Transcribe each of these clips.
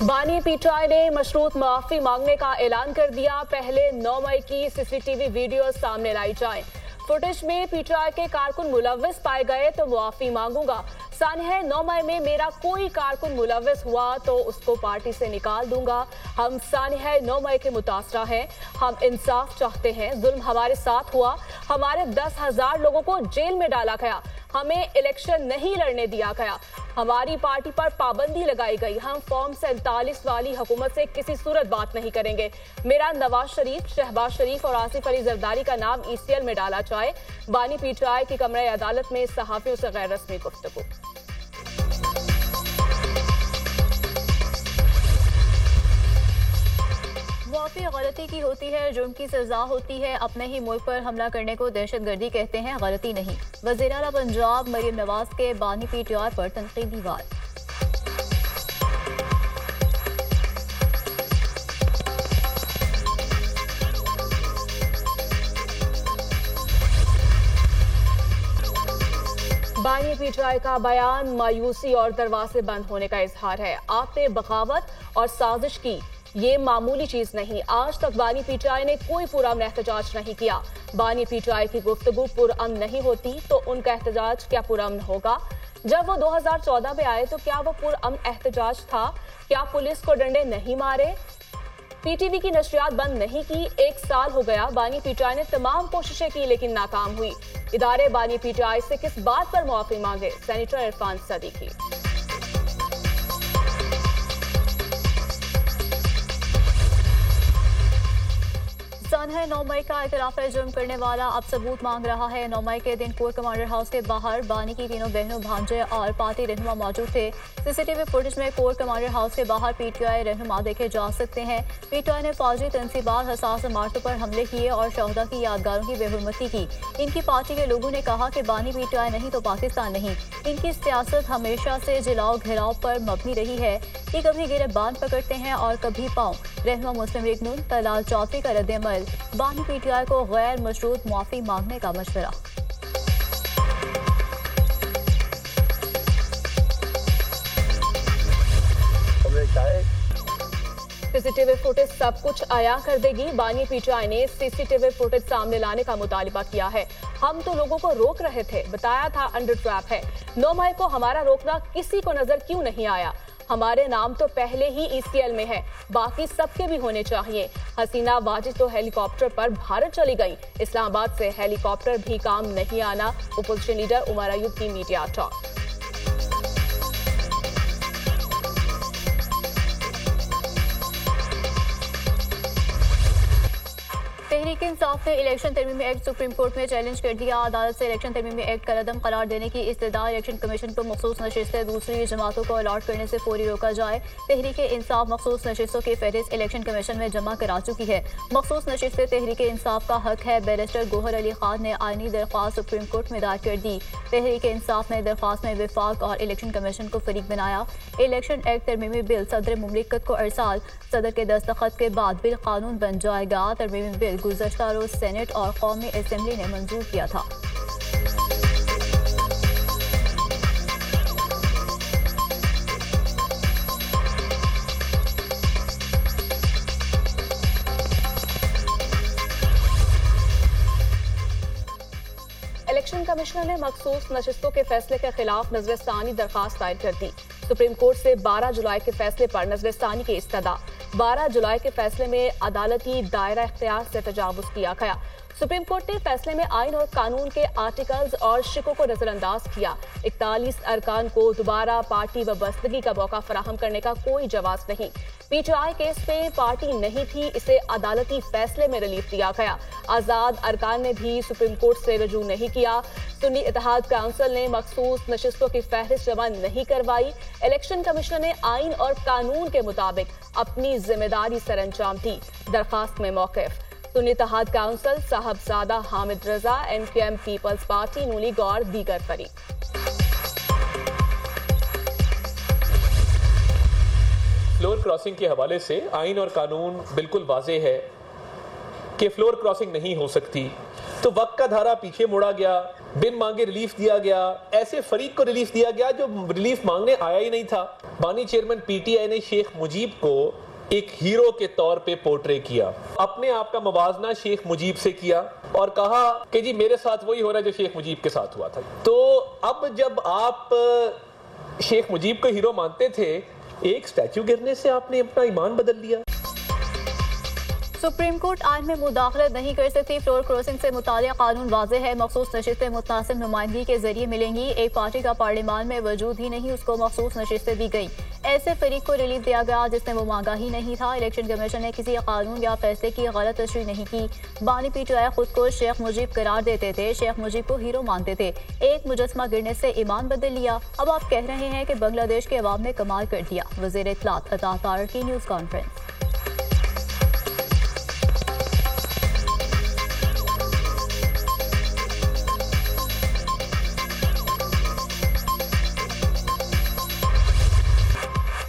बानी पीटीआई ने मशरूत माफी मांगने का ऐलान कर दिया। पहले 9 मई की सीसीटीवी वीडियो सामने लाई जाए। फुटेज में पीटीआई के कारकुन मुलव्विस पाए गए तो मुआफी मांगूंगा। सानिया 9 मई में मेरा कोई कारकुन मुलव्विस हुआ तो उसको पार्टी से निकाल दूंगा। हम सानिया 9 मई के मुतासरा हैं। हम इंसाफ चाहते हैं। जुल्म हमारे साथ हुआ। हमारे 10,000 लोगों को जेल में डाला गया। हमें इलेक्शन नहीं लड़ने दिया गया। हमारी पार्टी पर पाबंदी लगाई गई। हम फॉर्म 47 वाली हुकूमत से किसी सूरत बात नहीं करेंगे। मेरा नवाज शरीफ, शहबाज शरीफ और आसिफ अली जरदारी का नाम ECL में डाला जाए। बानी पीटीआई की कमरे अदालत में सहाफियों से गैर रस्मी गुफ्तगू। मुआफी गलती की होती है, जुर्म की सजा होती है। अपने ही मुल्क पर हमला करने को दहशतगर्दी कहते हैं, गलती नहीं। वज़ीर आला पंजाब मरीम नवाज के बानी पीटीआई पर तनकीदी वार। बानी पीटीआई का बयान मायूसी और दरवाजे बंद होने का इजहार है। आपने बगावत और साजिश की, ये मामूली चीज नहीं। आज तक बानी पीटीआई ने कोई पुरअमन एहतजाज नहीं किया। बानी पीटीआई की गुफ्तगू पुरअमन नहीं होती तो उनका एहतजाज क्या पुरअमन होगा? जब वो 2014 में आए तो क्या वो पुरअमन एहतजाज था? क्या पुलिस को डंडे नहीं मारे? पीटीवी की नशरियात बंद नहीं की। 1 साल हो गया। बानी पीटीआई ने तमाम कोशिशें की लेकिन नाकाम हुई। इदारे बानी पीटीआई से किस बात पर मुआफी मांगे? सेनेटर इरफान सदीकी। सानिया 9 मई का इतराफ़ जुर्म करने वाला अब सबूत मांग रहा है। 9 मई के दिन कोर कमांडर हाउस के बाहर बानी की तीनों बहनों, भांजे और पार्टी रहनुमा मौजूद थे। सीसीटीवी फुटेज में कोर कमांडर हाउस के बाहर पीटीआई रहनुमा देखे जा सकते हैं। पीटीआई ने फौजी तनसीबात, हसास इमारतों पर हमले किए और शहदा की यादगारों की बेहुरमती की। इनकी पार्टी के लोगों ने कहा कि बानी पीटीआई नहीं तो पाकिस्तान नहीं। इनकी सियासत हमेशा से जलाओ घेराव पर मबनी रही है। ये कभी गिरबान पकड़ते हैं और कभी पाँव। रहनुमा मुस्लिम लीग नून तलाल चौधरी का रद्द-ए-अमल। बानी पीटीआई को गैर मशरूत मुआफी मांगने का मशवरा। सीसीटीवी फुटेज सब कुछ आया कर देगी। बानी पीटीआई ने सीसीटीवी फुटेज सामने लाने का मुतालिबा किया है। हम तो लोगों को रोक रहे थे, बताया था अंडर ट्रैप है। 9 मई को हमारा रोकना किसी को नजर क्यों नहीं आया? हमारे नाम तो पहले ही ECL में है, बाकी सबके भी होने चाहिए। हसीना वाजिद तो हेलीकॉप्टर पर भारत चली गई। इस्लामाबाद से हेलीकॉप्टर भी काम नहीं आना। अपोजिशन लीडर उमर अयूब की मीडिया टॉक। तहरीक इंसाफ ने इलेक्शन तरमीमी एक्ट सुप्रीम कोर्ट में चैलेंज कर दिया। अदालत से इलेक्शन तरमीमी एक्ट का रदम करार देने की इस्तदा। इलेक्शन कमीशन को मखसूस नशिस्तें दूसरी जमातों को अलॉट करने से फौरी रोका जाए। तहरीक इंसाफ मखसूस नशिस्तों की फहरिस्त इलेक्शन कमीशन में जमा करा चुकी है। मखसूस नशिस्तें तहरीक इंसाफ का हक है। बैरिस्टर गोहर अली खान ने आईनी दरख्वास्त सुप्रीम कोर्ट में दायर कर दी। तहरीक इंसाफ ने दरख्वास्त में विफाक और इलेक्शन कमीशन को फरीक बनाया। इलेक्शन एक्ट तरमीमी बिल सदर मुमलिकत को अरसाल। सदर के दस्तखत के बाद बिल कानून बन जाएगा। तरमीमी बिल गुज़श्ता रोज सेनेट और कौमी असेंबली ने मंजूर किया था। इलेक्शन कमिश्नर ने मखसूस नशिस्तों के फैसले के खिलाफ नजरसानी दरखास्त दायर कर दी। सुप्रीम कोर्ट से 12 जुलाई के फैसले पर नजरसानी की इस्तदा। 12 जुलाई के फैसले में अदालती दायरा इख्तियार से तजावुज किया गया। सुप्रीम कोर्ट ने फैसले में आइन और कानून के आर्टिकल्स और शिकों को नजरअंदाज किया। 41 अरकान को दोबारा पार्टी वबस्तगी का मौका फराहम करने का कोई जवाब नहीं। पीटीआई केस में पार्टी नहीं थी, इसे अदालती फैसले में रिलीफ दिया गया। आजाद अरकान ने भी सुप्रीम कोर्ट से रजू नहीं किया। सुन्नी इत्तेहाद काउंसिल ने मखसूस नशिस्तों की फहरिस्त जमा नहीं करवाई। इलेक्शन कमिश्नर ने आइन और कानून के मुताबिक अपनी जिम्मेदारी सरअंजाम दी। दरखास्त में मौक़िफ सुन्नी इत्तेहाद काउंसिल, साहबजादा हामिद रजा, MQM पीपल्स पार्टी, नूली गौर, दीगर फरीक। फ्लोर क्रॉसिंग के हवाले से आइन और कानून बिल्कुल वाज़ेह है कि फ्लोर क्रॉसिंग नहीं हो सकती। तो वक्त का धारा पीछे मोड़ा गया, बिन मांगे रिलीफ दिया गया। ऐसे फरीक को रिलीफ दिया गया जो रिलीफ मांगने आया ही नहीं था। बानी चेयरमैन पीटीआई ने शेख मुजीब को एक हीरो के तौर पे पोर्ट्रे किया, अपने आप का मवाजना शेख मुजीब से किया और कहा कि जी मेरे साथ वही हो रहा है जो शेख मुजीब के साथ हुआ था। तो अब जब आप शेख मुजीब को हीरो मानते थे, एक स्टैच्यू गिरने से आपने अपना ईमान बदल लिया। सुप्रीम कोर्ट आइन में मुदाखलत नहीं कर सकती। फ्लोर क्रॉसिंग से मुताल्लिक़ कानून वाज़ेह है। मखसूस नशिस्तें मुतनासिब नुमाइंदगी के जरिए मिलेंगी। एक पार्टी का पार्लियामान में वजूद ही नहीं, उसको मखसूस नशिस्तें दी गई। ऐसे फरीक को रिलीफ दिया गया जिसने वो मांगा ही नहीं था। इलेक्शन कमीशन ने किसी कानून या फैसले की गलत तशरीह नहीं की। बानी पीटीआई खुद को शेख मुजीब करार देते थे, शेख मुजीब को हीरो मानते थे। एक मुजस्मा गिरने से ईमान बदल लिया। अब आप कह रहे हैं कि बांग्लादेश के अवाम ने कमाल कर दिया। वज़ीर इत्तलात अता तारड़ की न्यूज़ कॉन्फ्रेंस।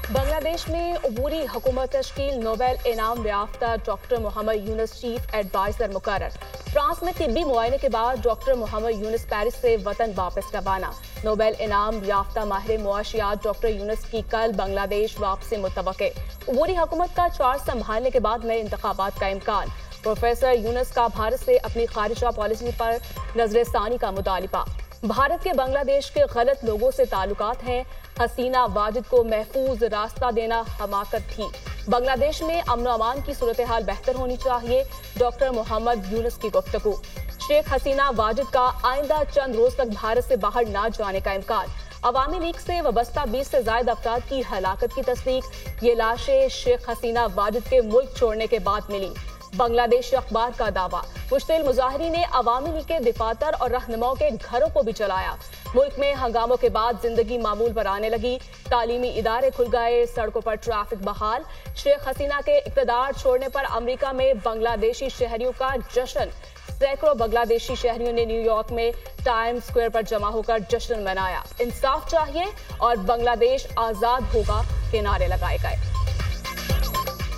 बांग्लादेश में अबूरी हुकूमत तश्कील, नोबेल इनाम याफ्ता doctor Mohammad Yunus chief adviser मुकर्रर। फ्रांस में तिब्बी मुआयने के बाद डॉक्टर मोहम्मद यूनुस पेरिस से वतन वापस रवाना। नोबेल इनाम याफ्ता माहिर मुआशियात डॉक्टर यूनुस की कल बांग्लादेश वापसी मुतवक्के। अबूरी हुकूमत का चार्ज संभालने के बाद नए इंतखाबात का इम्कान। प्रोफेसर यूनुस का भारत से अपनी खारिजा पॉलिसी पर नजरसानी का मुतालिबा। भारत के बांग्लादेश के गलत लोगों से ताल्लुकात हैं। हसीना वाजिद को महफूज रास्ता देना हमाकत थी। बांग्लादेश में अमन अमान की सूरत हाल बेहतर होनी चाहिए। डॉक्टर मोहम्मद यूनुस की गुफ्तगू। शेख हसीना वाजिद का आइंदा चंद रोज तक भारत से बाहर न जाने का इम्कान। अवामी लीग से वाबस्ता 20 से ज्यादा अफराद की हलाकत की तस्दीक। ये लाशें शेख हसीना वाजिद के मुल्क छोड़ने के बाद मिली। बांग्लादेशी अखबार का दावा। मुश्तिल मुजाहिरीन ने अवामी लीग के दिफातर और रहनुमाओं के घरों को भी जलाया। मुल्क में हंगामों के बाद जिंदगी मामूल पर आने लगी। तालीमी इदारे खुल गए, सड़कों पर ट्रैफिक बहाल। शेख हसीना के इक़्तिदार छोड़ने पर अमेरिका में बांग्लादेशी शहरियों का जश्न। सैकड़ों बांग्लादेशी शहरियों ने न्यूयॉर्क में टाइम स्क्वायर पर जमा होकर जश्न मनाया। इंसाफ चाहिए और बांग्लादेश आजाद होगा के नारे लगाए गए।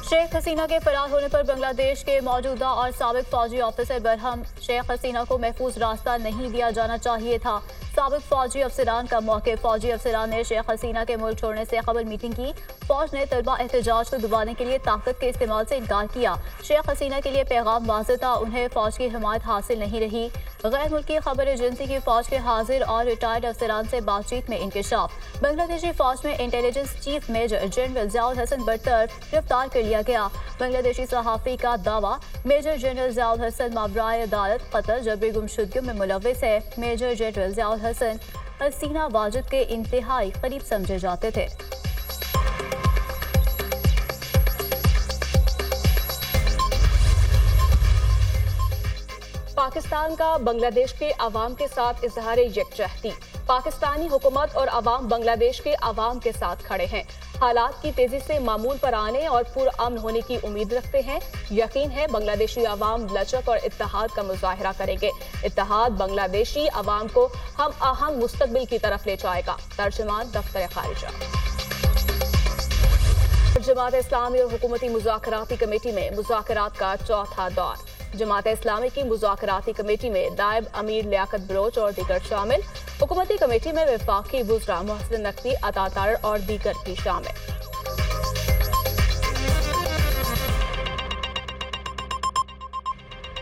शेख हसीना के फरार होने पर बांग्लादेश के मौजूदा और साबिक फौजी ऑफिसर बरहम। शेख हसीना को महफूज रास्ता नहीं दिया जाना चाहिए था। साबिक फौजी अफसरान का मौके। फौजी अफसरान ने शेख हसीना के मुल्क छोड़ने से कबल मीटिंग की। फौज ने तलबा एहतजाज को दबाने के लिए ताकत के इस्तेमाल से इनकार किया। शेख हसीना के लिए पैगाम वाज़ेह था, उन्हें फौज की हिमायत हासिल नहीं रही। गैर मुल्की खबर एजेंसी की फौज के हाजिर और रिटायर्ड अफसरान से बातचीत में इंकशाफ। बांग्लादेशी फौज में intelligence chief major general Ziaul Hasan बरतरफ गिरफ्तार कर लिया गया। बांग्लादेशी सहाफ़ी का दावा, मेजर जनरल ज़ियाउल हसन माबराए अदालत कत्ल जबरी गुमशुदगियों में मुलव्विस है। मेजर जनरल ज़ियाउल हसन हसीना वाजिद के इंतहाई करीब समझे जाते थे। पाकिस्तान का बांग्लादेश के अवाम के साथ इजहार यकजहती। पाकिस्तानी हुकूमत और अवाम बांग्लादेश के अवाम के साथ खड़े हैं। हालात की तेजी से मामूल पर आने और पुरअमन होने की उम्मीद रखते हैं। यकीन है बांग्लादेशी अवाम लचक और इत्तेहाद का मुजाहिरा करेंगे। इत्तेहाद बांग्लादेशी अवाम को हम आहंग मुस्तकबिल की तरफ ले जाएगा। तर्जुमान दफ्तर खारिजा। जमात इस्लामी और हुकूमती मुज़ाकराती कमेटी में मुज़ाकरात का चौथा दौर। जमात इस्लामी की मुज़ाकराती कमेटी में नायब अमीर लियाकत बलोच और दीगर शामिल। हुकूमती कमेटी में वफाकी वुज़रा मोहसिन नकवी, अता तारड़ और दीगर भी शामिल।